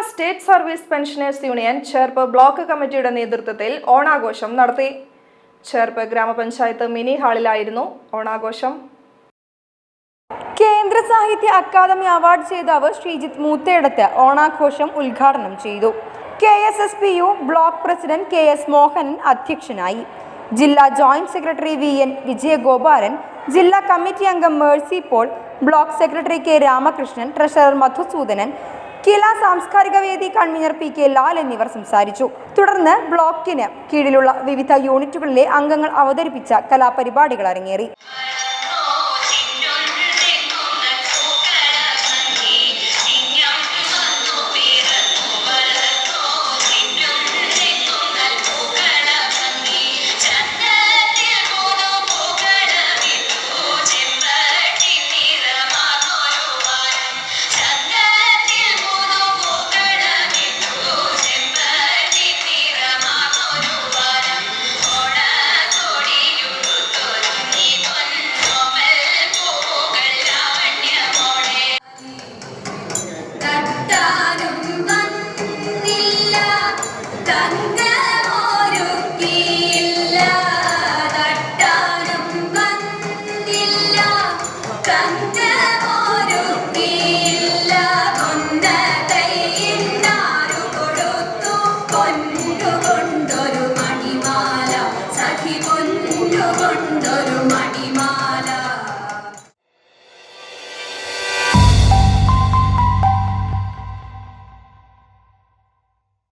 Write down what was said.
State service pensioners union Cherpu block കമ്മിറ്റിയുടെ നേതൃത്വത്തിൽ ഓണാഘോഷം നടത്തി. ചേർപ്പ് ഗ്രാമപഞ്ചായത്ത് മിനി ഹാളിലായിരുന്നു ഓണാഘോഷം. കേന്ദ്ര സാഹിത്യ അക്കാദമി അവാർഡ് ജേതാവ് ശ്രീജിത്ത് മൂത്തേടത്ത് ഓണാഘോഷം ഉദ്ഘാടനം ചെയ്തു. KSSPU block president KS Mohanan അധ്യക്ഷനായി. ജില്ലാ ജോയിന്റ് സെക്രട്ടറി VN വിജയഗോപാലൻ, ജില്ലാ കമ്മിറ്റി അംഗം Mercy Paul, block secretary K Ramakrishnan, treasurer Madhusudanan, KILA സാംസ്കാരിക വേദി കൺവീനർ PK ലാൽ എന്നിവർ സംസാരിച്ചു. തുടർന്ന് ബ്ലോക്കിന് കീഴിലുള്ള വിവിധ യൂണിറ്റുകളിലെ അംഗങ്ങൾ അവതരിപ്പിച്ച കലാപരിപാടികൾ അരങ്ങേറി.